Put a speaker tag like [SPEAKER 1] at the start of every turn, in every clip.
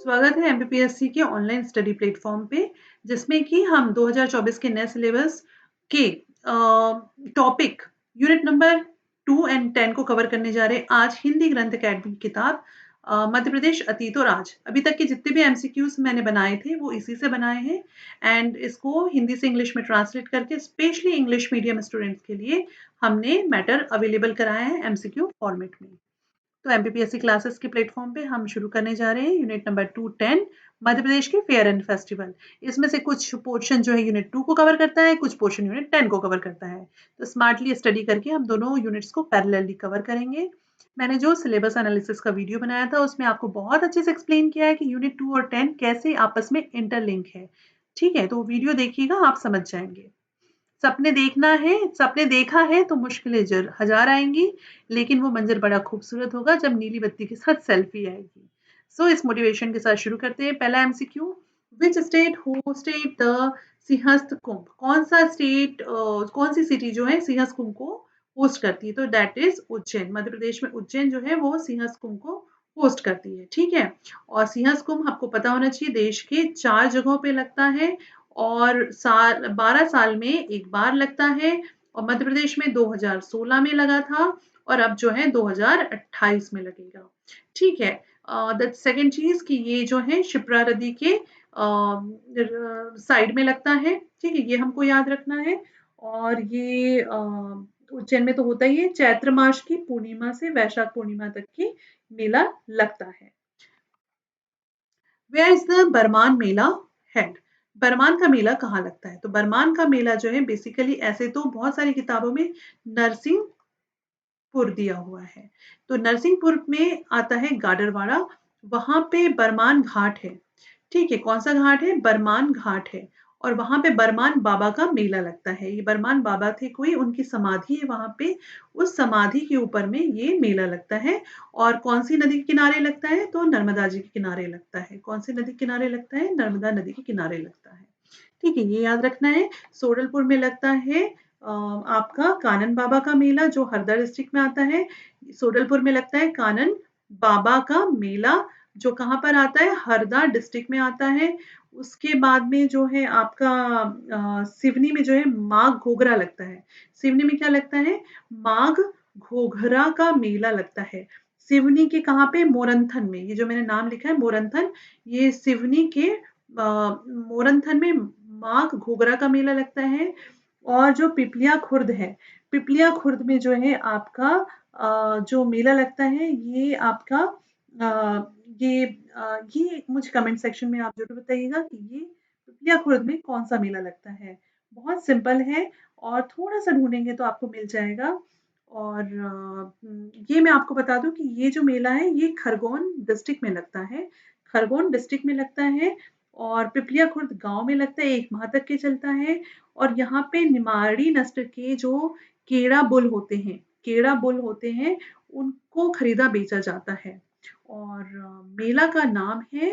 [SPEAKER 1] स्वागत है एमपीपीएससी के ऑनलाइन स्टडी प्लेटफॉर्म पे जिसमें कि हम 2024 के नए सिलेबस के टॉपिक यूनिट नंबर 2 एंड 10 को कवर करने जा रहे हैं। आज हिंदी ग्रंथ अकेडमी की किताब मध्य प्रदेश अतीत और आज। अभी तक के जितने भी एमसीक्यूज मैंने बनाए थे वो इसी से बनाए हैं एंड इसको हिंदी से इंग्लिश में ट्रांसलेट करके स्पेशली इंग्लिश मीडियम स्टूडेंट्स के लिए हमने मैटर अवेलेबल कराया है एमसीक्यू फॉर्मेट में। तो एमपीपीएससी क्लासेस के प्लेटफॉर्म पे हम शुरू करने जा रहे हैं यूनिट नंबर 210 मध्य प्रदेश के फेयर एंड फेस्टिवल। इसमें से कुछ पोर्शन जो है यूनिट 2 को कवर करता है, कुछ पोर्शन यूनिट 10 को कवर करता है। तो स्मार्टली स्टडी करके हम दोनों यूनिट्स को पैरेलली कवर करेंगे। मैंने जो सिलेबस एनालिसिस का वीडियो बनाया था उसमें आपको बहुत अच्छे से एक्सप्लेन किया है कि यूनिट 2 और 10 कैसे आपस में इंटरलिंक है। ठीक है, तो वीडियो देखिएगा, आप समझ जाएंगे। सपने देखना है, सपने देखा है तो मुश्किलें हजार आएंगी, लेकिन वो मंजर बड़ा खूबसूरत होगा जब नीली बत्ती के साथ सेल्फी आएगी। सो इस मोटिवेशन के साथ शुरू करते हैं। पहला MCQ, which state hosted the Simhastha Kumbh? कौन सा स्टेट, कौन सी सिटी जो है सिंहस्थ कुंभ को होस्ट करती है? तो दैट इज उज्जैन। मध्य प्रदेश में उज्जैन जो है वो सिंहस्थ कुंभ को होस्ट करती है। ठीक है, और सिंहस्थ कुंभ आपको पता होना चाहिए देश के 4 जगहों पे लगता है और 12 साल में एक बार लगता है। और मध्य प्रदेश में 2016 में लगा था और अब जो है 2028 में लगेगा। ठीक है, द सेकेंड चीज कि ये जो है शिप्रा नदी के साइड में लगता है। ठीक है, ये हमको याद रखना है। और ये उज्जैन में तो होता ही है, चैत्र मास की पूर्णिमा से वैशाख पूर्णिमा तक की मेला लगता है। Where is the Barman mela held? Barman का मेला कहाँ लगता है? तो बरमान का मेला जो है बेसिकली, ऐसे तो बहुत सारी किताबों में नरसिंहपुर दिया हुआ है, तो नरसिंहपुर में आता है गाडरवाड़ा, वहां पे बरमान घाट है। ठीक है, कौन सा घाट है? बरमान घाट है। और वहां पे बरमान बाबा का मेला लगता है। ये बरमान बाबा थे कोई, उनकी समाधि है वहां पे, उस समाधि के ऊपर में ये मेला लगता है। और कौन सी नदी के किनारे लगता है? तो नर्मदा जी के किनारे लगता है। कौन सी नदी के किनारे लगता है? नर्मदा नदी के किनारे लगता है। ठीक है, ये याद रखना है। सोडलपुर में लगता है आपका कानन बाबा का मेला, जो हरदा डिस्ट्रिक्ट में आता है। सोडलपुर में लगता है कानन बाबा का मेला, जो कहाँ पर आता है? हरदा डिस्ट्रिक्ट में आता है। उसके बाद में जो है आपका सिवनी में जो है माघ घोघरा लगता है। सिवनी में क्या लगता है? माघ घोघरा का मेला लगता है। सिवनी के कहाँ पे? मोरंथन में। ये जो मैंने नाम लिखा है मोरंथन, ये सिवनी के मोरंथन में माघ घोघरा का मेला लगता है। और जो पिपलिया खुर्द है, पिपलिया खुर्द में जो है आपका जो मेला लगता है, ये आपका ये मुझे कमेंट सेक्शन में आप जरूर बताइएगा कि ये पिपलिया खुर्द में कौन सा मेला लगता है। बहुत सिंपल है और थोड़ा सा ढूंढेंगे तो आपको मिल जाएगा। और ये मैं आपको बता दूं कि ये जो मेला है ये खरगोन डिस्ट्रिक्ट में लगता है। खरगोन डिस्ट्रिक्ट में लगता है और पिपलिया खुर्द गांव में लगता है, 1 माह तक के चलता है। और यहाँ पे निमाड़ी नस्ल के जो केड़ा बुल होते हैं, केड़ा बुल होते हैं, उनको खरीदा बेचा जाता है। और मेला का नाम है,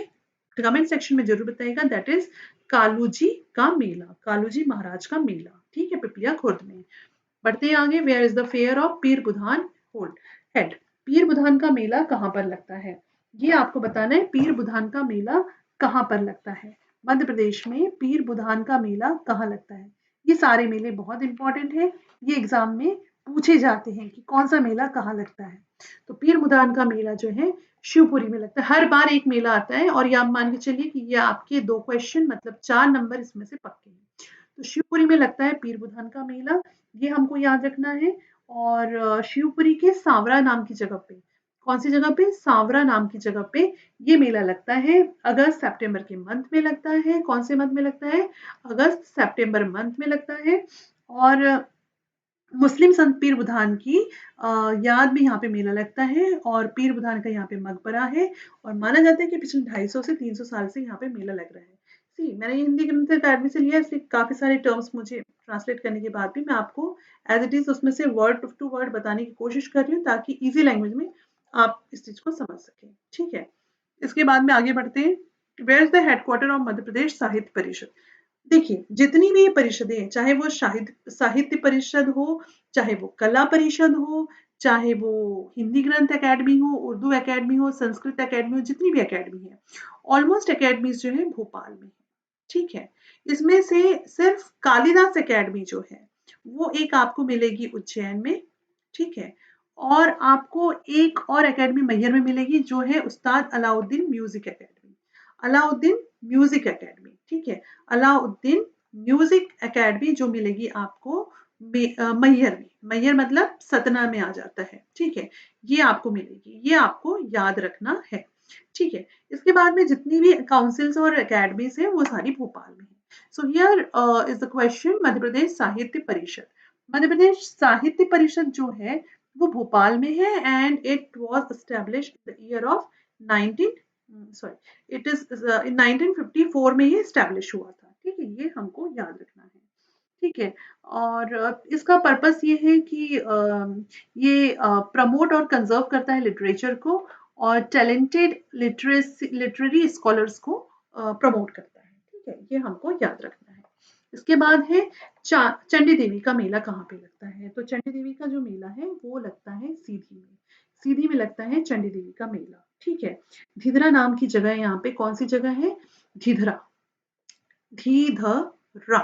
[SPEAKER 1] कमेंट सेक्शन में जरूर बताइएगा, दैट इज कालू जी का मेला, कालू जी महाराज का मेला। ठीक है, पिपलिया खुर्द में। बढ़ते हैं आगे। Where is the fair of Pir Budhan hold head? पीर बुधान का मेला कहाँ पर लगता है? ये आपको बताना है, पीर बुधान का मेला कहाँ पर लगता है। मध्य प्रदेश में पीर बुधान का मेला कहाँ लगता है? ये सारे मेले बहुत इंपॉर्टेंट है, ये एग्जाम में पूछे जाते हैं कि कौन सा मेला कहाँ लगता है। तो पीर बुधान का मेला जो है शिवपुरी में लगता है। हर बार एक मेला आता है और ये आप मान के चलिए कि ये आपके 2 क्वेश्चन मतलब 4 नंबर इसमें से पक्के हैं। तो शिवपुरी में लगता है पीर बुधान का मेला, ये हमको याद रखना है। और शिवपुरी के सांवरा नाम की जगह पे, कौन सी जगह पे? सांवरा नाम की जगह पे ये मेला लगता है। अगस्त सितंबर के मंथ में लगता है। कौन से मंथ में लगता है? अगस्त सितंबर मंथ में लगता है। और मुस्लिम संत पीर बुधान की याद में यहाँ पे मेला लगता है और पीर बुधान का यहाँ पे मकबरा है। और माना जाता है कि पिछले 250 से 300 साल से यहाँ पे मेला लग रहा है। सी, मैंने ये हिंदी ग्रंथ अकेडमी से लिया, इसलिए काफी सारे टर्म्स मुझे ट्रांसलेट करने के बाद भी मैं आपको एज इट इज उसमें से वर्ड टू वर्ड बताने की कोशिश कर रही हूँ, ताकि इजी लैंग्वेज में आप इस चीज को समझ सकें। ठीक है, इसके बाद में आगे बढ़ते हैं। Where is the headquarter of Madhya Pradesh Sahitya Parishad? देखिए, जितनी भी ये परिषदें हैं, चाहे वो साहित्य परिषद हो, चाहे वो कला परिषद हो, चाहे वो हिंदी ग्रंथ अकेडमी हो, उर्दू अकेडमी हो, संस्कृत अकेडमी हो, जितनी भी अकेडमी है, ऑलमोस्ट अकेडमीज जो है भोपाल में है, ठीक है। इसमें से सिर्फ कालिदास अकेडमी जो है वो एक आपको मिलेगी उज्जैन में, ठीक है। और आपको एक और अकेडमी मैहर में मिलेगी जो है उस्ताद Alauddin music academy, Alauddin music academy, ठीक है। अलाउद्दीन म्यूजिक अकेडमी जो मिलेगी आपको मैहर में, मैहर मतलब सतना में आ जाता है, ठीक है। ये आपको मिलेगी, ये आपको याद रखना है, ठीक है। इसके बाद में जितनी भी काउंसिल्स और अकेडमीज हैं वो सारी भोपाल में है। So here is the question, Madhya Pradesh Sahitya Parishad, मध्य प्रदेश साहित्य परिषद जो है वो भोपाल में है and it was established in the year of 19 sorry it is in 1954 में ये एस्टैब्लिश हुआ था, ठीक है। ये हमको याद रखना है, ठीक है। और इसका पर्पस ये है कि ये प्रमोट और कंजर्व करता है लिटरेचर को और टैलेंटेड लिटरेरी स्कॉलर्स को प्रमोट करता है, ठीक है। ये हमको याद रखना है। इसके बाद है चंडी देवी का मेला कहाँ पे लगता है, तो चंडी देवी का जो मेला है वो लगता है सीधी में, सीधी में लगता है चंडी देवी का मेला, ठीक है। धिदरा नाम की जगह यहाँ पे, कौन सी जगह है, धिदरा, धीधरा,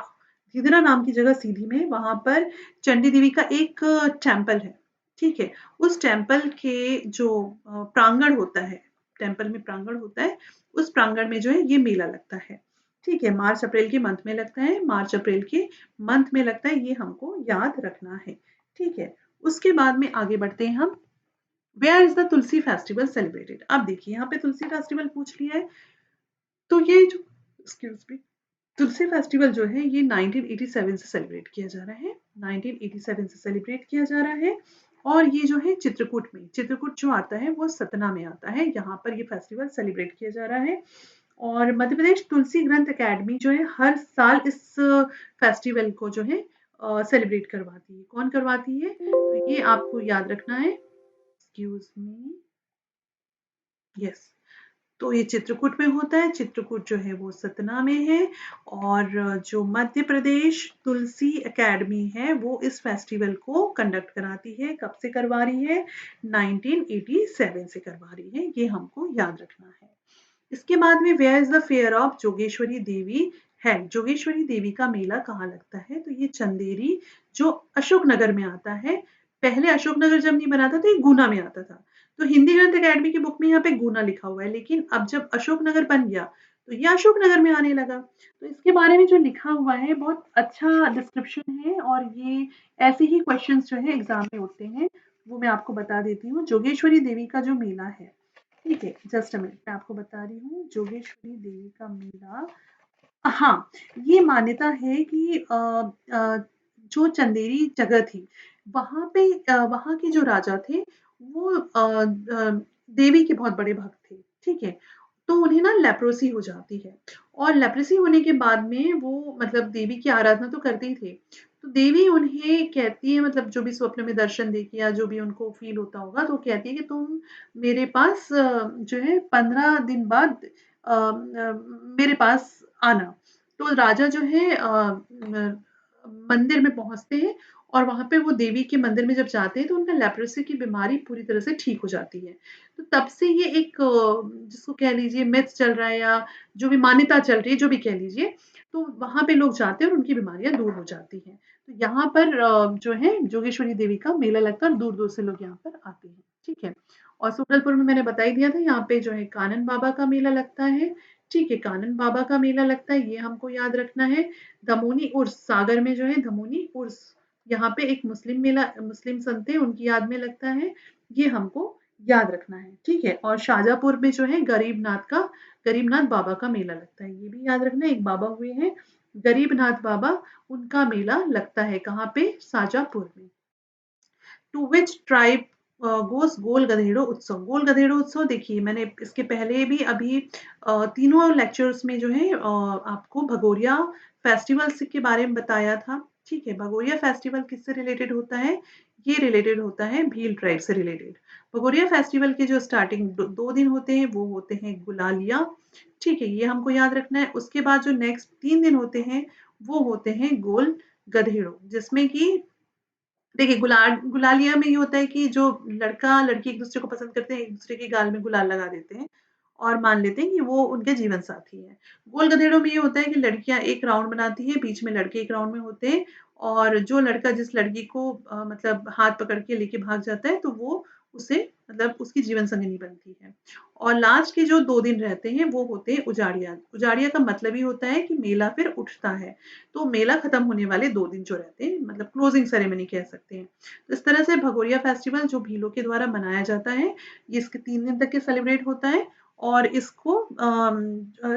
[SPEAKER 1] धीधरा नाम की जगह सीधी में, वहां पर चंडी देवी का एक टेम्पल है, ठीक है। उस टेम्पल के जो प्रांगण होता है, टेम्पल में प्रांगण होता है, उस प्रांगण में जो है ये मेला लगता है, ठीक है। मार्च अप्रैल के मंथ में लगता है, मार्च अप्रैल के मंथ में लगता है, ये हमको याद रखना है, ठीक है। उसके बाद में आगे बढ़ते हैं हम, where is the Tulsi festival celebrated. अब देखिए यहाँ पे तुलसी फेस्टिवल पूछ लिया है, तो ये जो एक्सक्यूज मी तुलसी फेस्टिवल जो है ये 1987 से सेलिब्रेट किया जा रहा है, 1987 से सेलिब्रेट किया जा रहा है। और ये जो है चित्रकूट में, चित्रकूट जो आता है वो सतना में आता है, यहाँ पर ये फेस्टिवल सेलिब्रेट किया जा रहा है। और मध्य प्रदेश तुलसी ग्रंथ अकेडमी जो है हर साल इस फेस्टिवल को जो है सेलिब्रेट करवाती है, कौन करवाती है, तो ये आपको याद रखना है, एक्सक्यूज मी, यस, तो ये चित्रकूट में होता है, चित्रकूट जो है वो सतना में है। और जो मध्य प्रदेश तुलसी अकेडमी है वो इस फेस्टिवल को कंडक्ट कराती है, कब से करवा रही है, 1987 से करवा रही है, ये हमको याद रखना है। इसके बाद में where is the fair of Jogeshwari Devi है, जोगेश्वरी देवी का मेला कहाँ लगता है, तो ये चंदेरी जो अशोकनगर में आता है, पहले अशोकनगर जब नहीं बना था तो ये गुना में आता था, तो हिंदी ग्रंथ अकेडमी की बुक में यहाँ पे गुना लिखा हुआ है, लेकिन अब जब अशोकनगर बन गया तो ये अशोकनगर में आने लगा। तो इसके बारे में जो लिखा हुआ है बहुत अच्छा डिस्क्रिप्शन है, और ये ऐसे ही क्वेश्चंस जो है एग्जाम में उठते हैं, वो मैं आपको बता देती हूँ। जोगेश्वरी देवी का जो मेला है, ठीक है, जस्ट अ मिनट मैं आपको बता रही हूँ, जोगेश्वरी देवी का मेला, हाँ, ये मान्यता है कि जो चंदेरी जगह थी, वहाँ पे वहाँ के जो राजा थे, वो देवी के बहुत बड़े भक्त थे, ठीक है? तो उन्हें ना लेप्रोसी हो जाती है, और लेप्रोसी होने के बाद में वो मतलब देवी की आराधना तो करते ही थे। तो देवी उन्हें कहती है, मतलब जो भी स्वप्न में दर्शन देके या जो भी उनको फ़ील होता होगा, तो कहती है कि तुम मेरे पास जो है 15 दिन बाद मेरे पास आना। तो राजा जो है मंदिर में पहुँचते हैं, और वहाँ पे वो देवी के मंदिर में जब जाते हैं तो उनका लेप्रोसी की बीमारी पूरी तरह से ठीक हो जाती है। तो तब से ये एक जिसको कह लीजिए मिथ चल रहा है, या जो भी मान्यता चल रही है, जो भी कह लीजिए, तो वहाँ पे लोग जाते हैं और उनकी बीमारियाँ दूर हो जाती हैं। तो यहाँ पर जो है जोगेश्वरी देवी का मेला लगता है और दूर-दूर से लोग यहाँ पर आते हैं, ठीक है। और सुकरलपुर में मैंने बता ही दिया था, यहाँ पे जो है कानन बाबा का मेला लगता है, ठीक है, कानन बाबा का मेला लगता है, ये हमको याद रखना है। दमोनी उर्स, सागर में जो है दमोनी उर्स, यहाँ पे एक मुस्लिम मेला, मुस्लिम संत हैं, उनकी याद में लगता है, ये हमको याद रखना है, ठीक है। और शाहजहाँपुर में जो है गरीबनाथ बाबा का मेला लगता है, ये भी याद रखना है, एक बाबा हुए हैं गरीबनाथ बाबा, उनका मेला लगता है कहाँ पे, शाहजहाँपुर में। टू विच ट्राइब गोस गोल गधेड़ो उत्सव, गोल गधेड़ो उत्सव देखिए मैंने इसके पहले भी अभी तीनों लेक्चर्स में जो है आपको भगोरिया फेस्टिवल के बारे में बताया था, ठीक है। भगोरिया फेस्टिवल किससे रिलेटेड होता है, ये रिलेटेड होता है भील ट्राइब से रिलेटेड। भगोरिया फेस्टिवल के जो स्टार्टिंग 2 दिन होते हैं वो होते हैं गुलालिया, ठीक है, ये हमको याद रखना है। उसके बाद जो नेक्स्ट 3 दिन होते हैं वो होते हैं गोल गधेड़ो, जिसमें कि देखिए गुलालिया में ये होता है कि जो लड़का लड़की एक दूसरे को पसंद करते हैं, एक दूसरे के गाल में गुलाल लगा देते हैं और मान लेते हैं कि वो उनके जीवन साथी है। गोल गधेड़ों में ये होता है कि लड़कियां एक राउंड बनाती है, बीच में लड़के एक राउंड में होते हैं और जो लड़का जिस लड़की को मतलब हाथ पकड़ के लेके भाग जाता है तो वो उसे मतलब उसकी जीवन संगिनी बनती है। और लास्ट के जो 2 दिन रहते हैं वो होते हैं उजाड़िया। उजाड़िया का मतलब ही होता है कि मेला फिर उठता है। तो मेला खत्म होने वाले 2 दिन जो रहते हैं मतलब क्लोजिंग सेरेमनी कह सकते हैं। तो इस तरह से भगोरिया फेस्टिवल जो भीलों के द्वारा मनाया जाता है, ये इसके 3 दिन तक के सेलिब्रेट होता है और इसको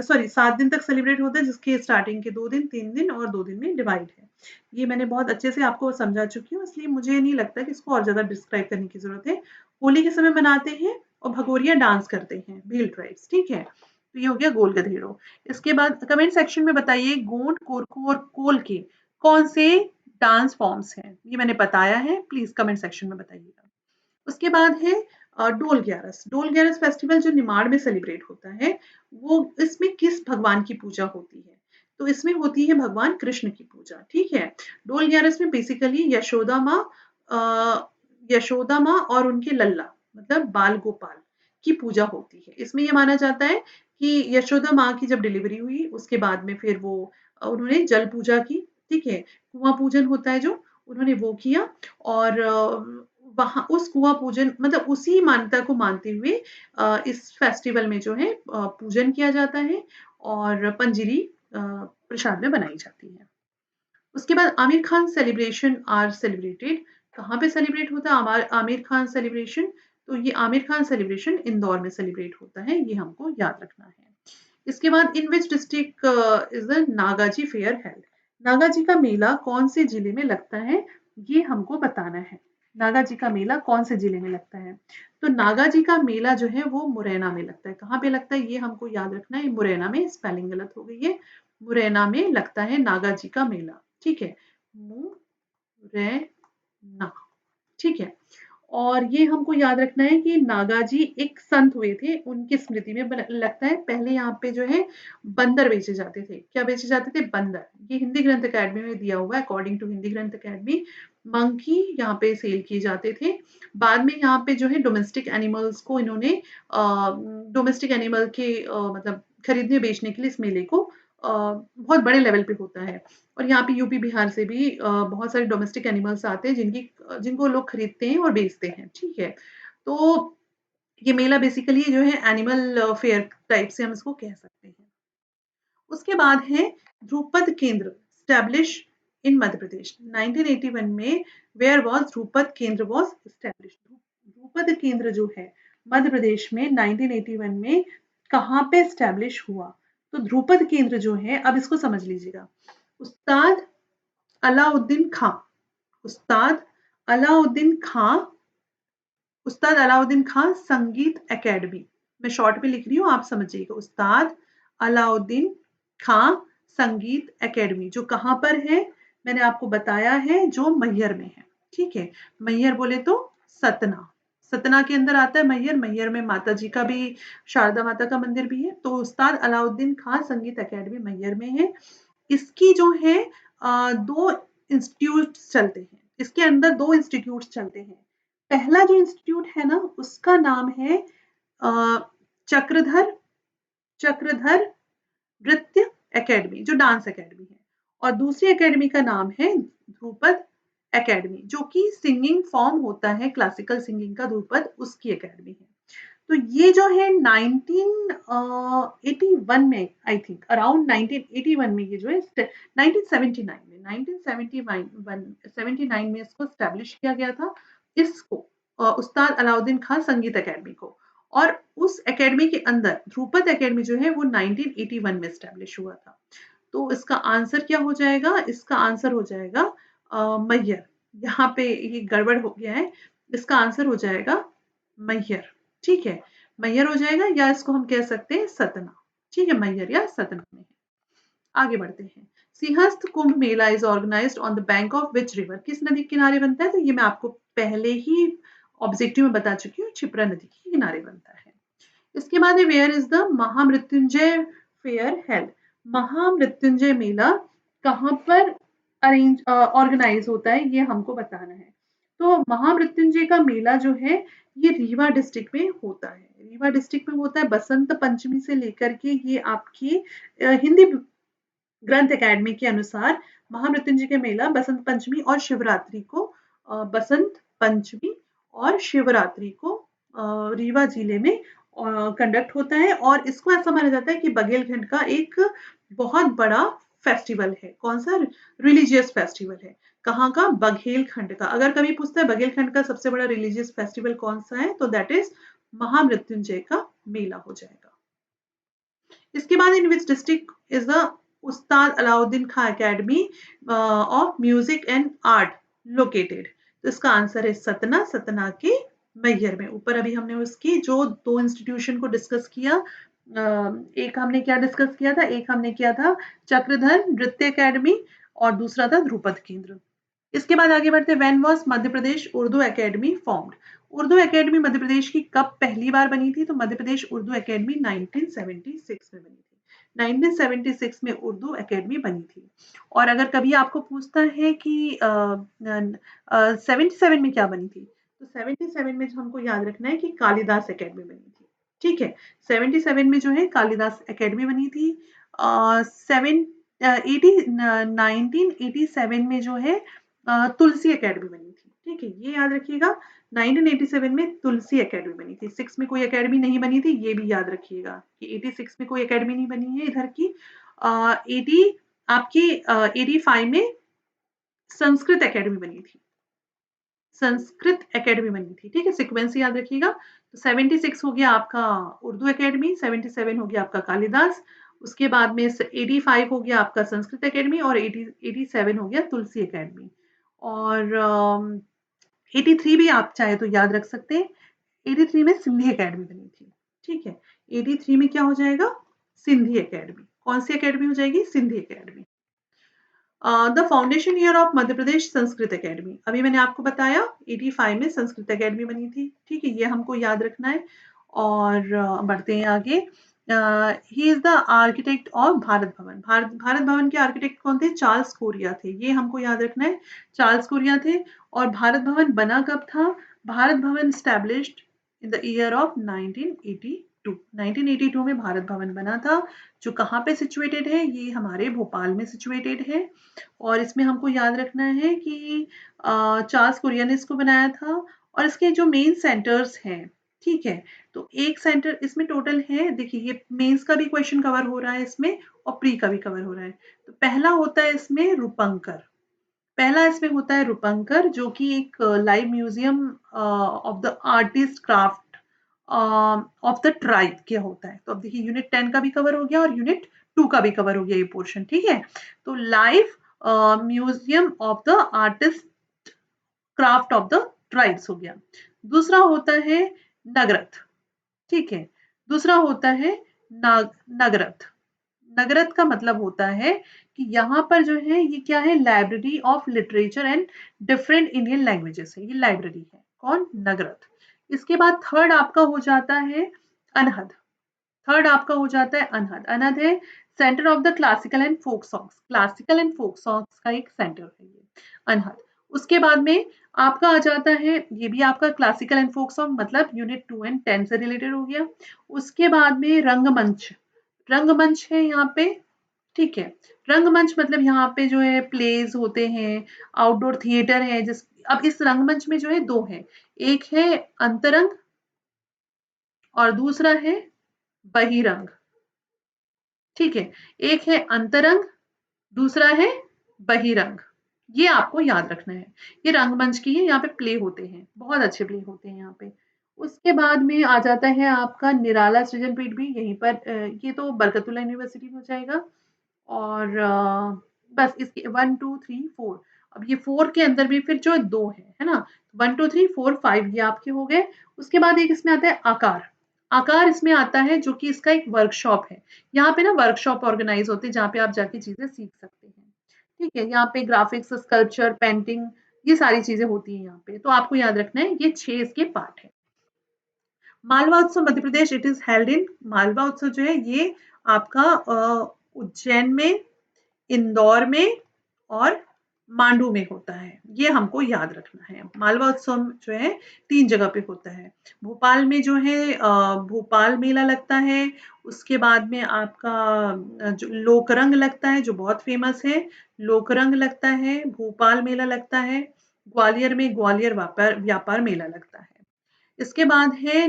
[SPEAKER 1] सॉरी 7 दिन तक सेलिब्रेट होता है जिसके स्टार्टिंग के 2 दिन, 3 दिन और 2 दिन में डिवाइड है। ये मैंने बहुत अच्छे से आपको समझा चुकी हूँ इसलिए मुझे नहीं लगता कि इसको और ज़्यादा डिस्क्राइब करने की ज़रूरत है। होली के समय मनाते हैं और भगोरिया डांस करते हैं भील ट्राइब्स, ठीक है? तो ये हो गया गोल गधेड़ो। इसके बाद कमेंट सेक्शन में बताइए गोंड, कोरकू और कोल के कौन से डांस फॉर्म्स हैं? ये मैंने बताया है, प्लीज़ कमेंट सेक्शन में बताइएगा। उसके बाद है डोल ग्यारस। डोल ग्यारस फेस्टिवल जो निमाड़ में सेलिब्रेट होता है, वो इसमें किस भगवान की पूजा होती है? तो इसमें होती है भगवान कृष्ण की पूजा, ठीक है? डोल ग्यारस में बेसिकली यशोदा माँ और उनके लल्ला मतलब बाल गोपाल की पूजा होती है। इसमें ये माना जाता है कि यशोदा माँ की जब डिलीवरी हुई उसके बाद में फिर वो उन्होंने जल पूजा की, ठीक है? कुआँ पूजन होता है जो, उन्होंने वो किया और वहाँ उस कुआँ पूजन मतलब उसी मान्यता को मानते हुए इस फेस्टिवल में जो है पूजन किया जाता है और पंजिरी प्रसाद में बनाई जाती है। उसके बाद Aamir Khan celebration are celebrated. कहाँ पे सेलिब्रेट होता है आमिर खान सेलिब्रेशन? तो ये आमिर खान सेलिब्रेशन इंदौर में सेलिब्रेट होता है, ये हमको याद रखना है। इसके बाद in which district is the Nagaji fair held? Nagaji का मेला कौन से जिले में लगता है? ये हमको बताना है। नागाजी का मेला कौन से जिले में लगता है? तो नागाजी का मेला जो है वो मुरैना में लगता है। कहाँ पे लगता है ये हमको याद रखना है। मुरैना में, स्पेलिंग गलत हो गई है। मुरैना में लगता है नागाजी का मेला, ठीक है? मुरैना, ठीक है? और ये हमको याद रखना है कि नागाजी एक संत हुए थे, उनकी स्मृति में लगता है। पहले यहाँ पे जो है बंदर बेचे जाते थे। क्या बेचे जाते थे? बंदर। ये हिंदी ग्रंथ अकेडमी में दिया हुआ है, अकॉर्डिंग टू हिंदी ग्रंथ अकेडमी। मंकी यहाँ पे सेल किए जाते थे। बाद में यहाँ पे जो है डोमेस्टिक एनिमल्स को इन्होंने डोमेस्टिक एनिमल के मतलब खरीदने बेचने के लिए इस मेले को बहुत बड़े लेवल पे होता है। और यहाँ पे यूपी बिहार से भी बहुत सारे डोमेस्टिक एनिमल्स आते हैं जिनको लोग खरीदते हैं और बेचते हैं, ठीक है? तो ये मेला बेसिकली जो है एनिमल फेयर टाइप से हम इसको कह सकते हैं। उसके बाद है ध्रुपद केंद्र स्टैब्लिश इन मध्य प्रदेश 1981 में वेयर वाज ध्रुपद केंद्र वाज स्टैब्लिश। ध्रुपद केंद्र जो है मध्य प्रदेश में 1981 में कहाँ पे स्टैब्लिश हुआ? तो ध्रुपद केंद्र जो है अब इसको समझ लीजिएगा। उस्ताद अलाउद्दीन खां, उस्ताद अलाउद्दीन खां उस्ताद अलाउद्दीन खां संगीत एकेडमी। मैं शॉर्ट में लिख रही हूँ, आप समझिएगा। उस्ताद अलाउद्दीन खां संगीत एकेडमी जो कहाँ पर है? मैंने आपको बताया है जो मैहर में है, ठीक है? मैहर बोले तो सतना। सतना के अंदर आता है मैहर। मैहर में माता जी का भी, शारदा माता का मंदिर भी है। तो उस्ताद अलाउद्दीन खां संगीत एकेडमी मैहर में है। इसकी जो है 2 इंस्टीट्यूट चलते हैं। इसके अंदर 2 इंस्टीट्यूट चलते हैं। पहला जो इंस्टीट्यूट है ना उसका नाम है चक्रधर चक्रधर नृत्य एकेडमी जो डांस एकेडमी है और दूसरी एकेडमी का नाम है ध्रुपद एकेडमी जो कि सिंगिंग फॉर्म होता है क्लासिकल सिंगिंग का ध्रुपद उसकी एकेडमी है। तो ये जो है 1981 में आई थिंक अराउंड 1981 में ये जो है 1979 में इसको स्टैब्लिश किया गया था। इसको उस्ताद अलाउद्दीन खान संगीत एकेडमी को और उस एकेडमी के अंदर ध्रुपद एकेडमी जो है वो 1981 में स्टैब्लिश हुआ था। तो इसका आंसर क्या हो जाएगा? इसका आंसर हो जाएगा मैहर। यहाँ पे ये गड़बड़ हो गया है। इसका आंसर हो जाएगा मैहर, ठीक है? मैहर हो जाएगा या इसको हम कह सकते हैं सतना, ठीक है? मैहर या सतना में है। आगे बढ़ते हैं। Simhastha Kumbh Mela is organised on the bank of which river? किस नदी के किनारे बनता है? तो ये मैं आपको पहले ही ऑब्जेक्टिव में बता चुकी हूँ, क्षिप्रा नदी के किनारे बनता है। इसके बाद है where is the Mahamrityunjay fair held? Mahamrityunjay मेला कहाँ पर अरेंज ऑर्गेनाइज होता है ये हमको बताना है। तो महामृत्युंजय का मेला जो है ये रीवा डिस्ट्रिक्ट में होता है। रीवा डिस्ट्रिक्ट में होता है। बसंत पंचमी से लेकर के ये आपकी हिंदी ग्रंथ अकेडमी के अनुसार महामृत्युंजय का मेला बसंत पंचमी और शिवरात्रि को बसंत पंचमी और शिवरात्रि को रीवा जिले में कंडक्ट होता है और इसको ऐसा माना जाता है कि बघेलखंड का एक बहुत बड़ा फेस्टिवल है। कौन सा? रिलीजियस फेस्टिवल है। कहाँ का? बघेलखंड का। अगर कभी पूछता है बघेलखंड का सबसे बड़ा रिलीजियस फेस्टिवल कौन सा है, तो दैट इज महामृत्युंजय का मेला हो जाएगा। इसके बाद in which district is the Ustad Alauddin Khan academy of music and art located? तो इसका आंसर है सतना। सतना के मैयर में। ऊपर अभी हमने उसकी जो दो इंस्टीट्यूशन को डिस्कस किया, एक हमने क्या डिस्कस किया था? एक हमने किया था चक्रधर नृत्य अकेडमी और दूसरा था ध्रुपद केंद्र। इसके बाद आगे बढ़ते हैं। When was Madhya Pradesh Urdu academy formed? Urdu academy Madhya Pradesh की कब पहली बार बनी थी? तो मध्य प्रदेश उर्दू एकेडमी 1976 में बनी थी। 1976 में उर्दू एकेडमी बनी थी। और अगर कभी आपको पूछता है कि 77 में क्या बनी थी, तो 77 में हमको याद रखना है कि कालिदास एकेडमी बनी थी। ठीक है, 77 में जो है कालिदास एकेडमी बनी थी। सेवन 1987 में जो है तुलसी एकेडमी बनी थी। ठीक है, ये याद रखिएगा। 1987 में तुलसी एकेडमी बनी थी। 6 में कोई एकेडमी नहीं बनी थी, ये भी याद रखिएगा कि 86 में कोई एकेडमी नहीं बनी है इधर की। 80 आपकी 85 में संस्कृत एकेडमी बनी थी। संस्कृत एकेडमी बनी थी। ठीक है, सीक्वेंस याद रखिएगा। तो 76 हो गया आपका उर्दू एकेडमी, 77 हो गया आपका कालिदास, उसके बाद में 85 हो गया आपका संस्कृत एकेडमी और 87 हो गया तुलसी एकेडमी। और 83 भी आप चाहे तो याद रख सकते हैं। 83 में सिंधी एकेडमी बनी थी। ठीक है, 83 में क्या हो जाएगा? सिंधी एकेडमी। कौन सी एकेडमी हो जाएगी? Sindhi academy. The foundation year of Madhya Pradesh Sanskrit academy, अभी मैंने आपको बताया 85 में संस्कृत एकेडमी बनी थी। ठीक है, ये हमको याद रखना है। और बढ़ते हैं आगे। He is the architect of Bharat Bhavan. Bharat Bhavan के आर्किटेक्ट कौन थे? चार्ल्स कोरिया थे। ये हमको याद रखना है, चार्ल्स कोरिया थे। और भारत भवन बना कब था? Bharat Bhavan established in the year of 1982। 1982 में भारत भवन बना था, जो कहाँ पे सिचुएटेड है? ये हमारे भोपाल में सिचुएटेड है। और इसमें हमको याद रखना है कि चार्ल्स कोरिया ने इसको बनाया था। और इसके जो मेन सेंटर्स हैं, ठीक है, तो एक सेंटर इसमें टोटल है, देखिए ये मेंस का भी क्वेश्चन कवर हो रहा है इसमें और प्री का भी कवर हो रहा है। तो पहला होता है इसमें रूपंकर। पहला इसमें होता है रूपंकर, जो कि एक live museum of the artist craft of the tribe क्या होता है। तो अब देखिए यूनिट 10 का भी कवर हो गया और यूनिट 2 का भी कवर हो गया ये पोर्शन। ठीक है, तो live museum of the artist craft of the tribes हो गया। दूसरा होता है नगरथ। ठीक है, दूसरा होता है नगरथ। नगरथ का मतलब होता है कि यहाँ पर जो है ये क्या है? Library of literature and different Indian languages है, ये लाइब्रेरी है। कौन? नगरथ। इसके बाद थर्ड आपका हो जाता है अनहद। थर्ड आपका हो जाता है अनहद। अनहद है centre of the classical and folk songs. Classical and folk songs का एक सेंटर है ये अनहद। उसके बाद में आपका आ जाता है, ये भी आपका क्लासिकल एंड फोक सॉन्ग मतलब यूनिट 2 एंड 10 से रिलेटेड हो गया। उसके बाद में रंगमंच। रंगमंच है यहाँ पे। ठीक है, रंगमंच मतलब यहाँ पे जो है प्लेज होते हैं, आउटडोर थिएटर है। जिस अब इस रंगमंच में जो है दो है, एक है अंतरंग और दूसरा है बहिरंग। ठीक है, एक है अंतरंग, दूसरा है बहिरंग। ये आपको याद रखना है। ये रंगमंच की है, यहाँ पे प्ले होते हैं, बहुत अच्छे प्ले होते हैं यहाँ पे। उसके बाद में आ जाता है आपका निराला सृजनपीठ भी यहीं पर। ये तो बरकतुल्लाह यूनिवर्सिटी में हो जाएगा। और बस इसके 1 2 3 4। अब ये 4 के अंदर भी फिर जो दो है ना? 1 2 3 4 5 ये आपके हो गए। उसके बाद एक इसमें आता है आकार। आकार इसमें आता है जो कि इसका एक वर्कशॉप है। यहाँ पे ना वर्कशॉप ऑर्गेनाइज होते हैं जहाँ पे आप जाके चीजें सीख सकते हैं। ठीक है, यहाँ पे ग्राफिक्स, स्कल्पचर, पेंटिंग, ये सारी चीजें होती हैं यहाँ पे। तो आपको याद रखना है ये 6 इसके पार्ट है। Malwa Utsav Madhya Pradesh it is held in. Malwa Utsav जो है ये आपका उज्जैन में, इंदौर में और मांडू में होता है, ये हमको याद रखना है। मालवा उत्सव जो है 3 जगह पे होता है। भोपाल में जो है भोपाल मेला लगता है, उसके बाद में आपका जो लोकरंग लगता है जो बहुत फेमस है, लोकरंग लगता है, भोपाल मेला लगता है, ग्वालियर में ग्वालियर व्यापार व्यापार मेला लगता है। इसके बाद है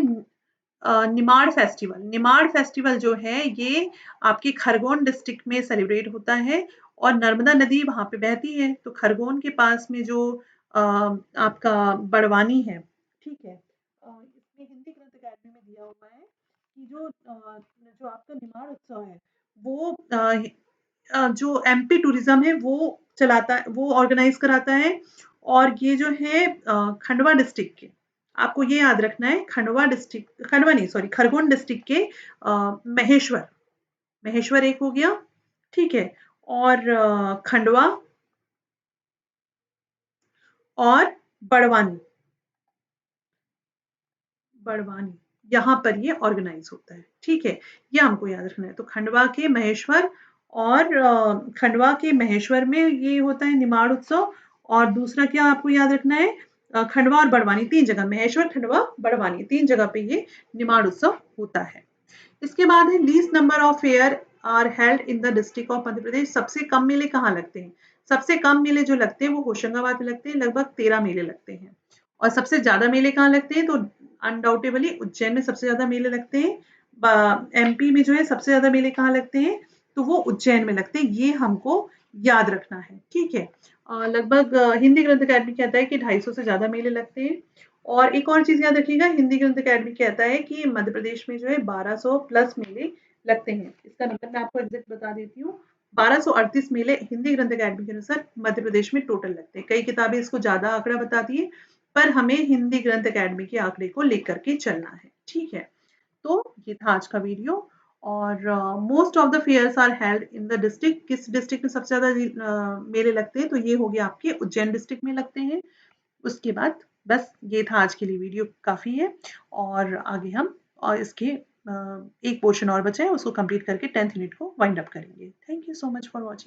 [SPEAKER 1] निमाड़ फेस्टिवल। निमाड़ फेस्टिवल जो है ये आपके खरगोन डिस्ट्रिक्ट में सेलिब्रेट होता है और नर्मदा नदी वहाँ पे बहती है, तो खरगोन के पास में जो आपका बड़वानी है, ठीक है। इसमें हिंदी ग्रंथ अकादमी में दिया हुआ है कि जो आपका निमाड़ उत्सव है वो जो एमपी टूरिज्म है वो चलाता है, वो ऑर्गेनाइज कराता है। और ये जो है खंडवा डिस्ट्रिक्ट के, आपको ये याद रखना है, खंडवा डिस्ट्रिक्ट, खंडवा नहीं सॉरी, खरगोन डिस्ट्रिक्ट के महेश्वर, महेश्वर एक हो गया, ठीक है। और खंडवा और बड़वानी, बड़वानी, यहाँ पर ये ऑर्गेनाइज होता है, ठीक है। ये हमको याद रखना है। तो खंडवा के महेश्वर और खंडवा के महेश्वर में ये होता है निमाड़ उत्सव। और दूसरा क्या आपको याद रखना है, खंडवा और बड़वानी 3 जगह, महेश्वर, खंडवा, बड़वानी 3 जगह पे ये निमाड़ उत्सव होता है। इसके बाद है least number of fair are held in the district of Madhya Pradesh. सबसे कम मेले कहाँ लगते हैं? सबसे कम मेले जो लगते हैं वो होशंगाबाद में लगते हैं, लगभग 13 मेले लगते हैं। और सबसे ज्यादा मेले कहाँ लगते हैं? तो अनडाउटेबली उज्जैन में सबसे ज्यादा मेले लगते हैं। एमपी में जो है सबसे ज्यादा मेले कहाँ लगते हैं? तो वो उज्जैन में लगते हैं, ये हमको याद रखना है, ठीक है। लगभग हिंदी ग्रंथ अकादमी कहता है कि 250 से ज्यादा मेले लगते हैं। और एक और चीज़ याद रखिएगा, हिंदी ग्रंथ अकादमी कहता है कि मध्य प्रदेश में जो है 1200 प्लस मेले लगते हैं। इसका नंबर मैं आपको एग्जैक्ट बता देती हूँ। 1238 मेले हिंदी ग्रंथ अकादमी के अनुसार मध्य प्रदेश में टोटल लगते हैं। कई किताबें इसको ज़्यादा आंकड़ा बताती है, पर हमें हिंदी ग्रंथ अकादमी के आंकड़े को लेकर के चलना है, ठीक है। तो ये था आज का वीडियो। और most of the fairs are held in the district. किस डिस्ट्रिक्ट में सबसे ज़्यादा मेले लगते हैं? तो ये हो गया आपके उज्जैन डिस्ट्रिक्ट में लगते हैं। उसके बाद बस ये था आज के लिए, वीडियो काफ़ी है। और आगे हम और इसके एक पोर्शन और बचा है, उसको कंप्लीट करके 10th यूनिट को वाइंड अप करेंगे। Thank you so much for watching.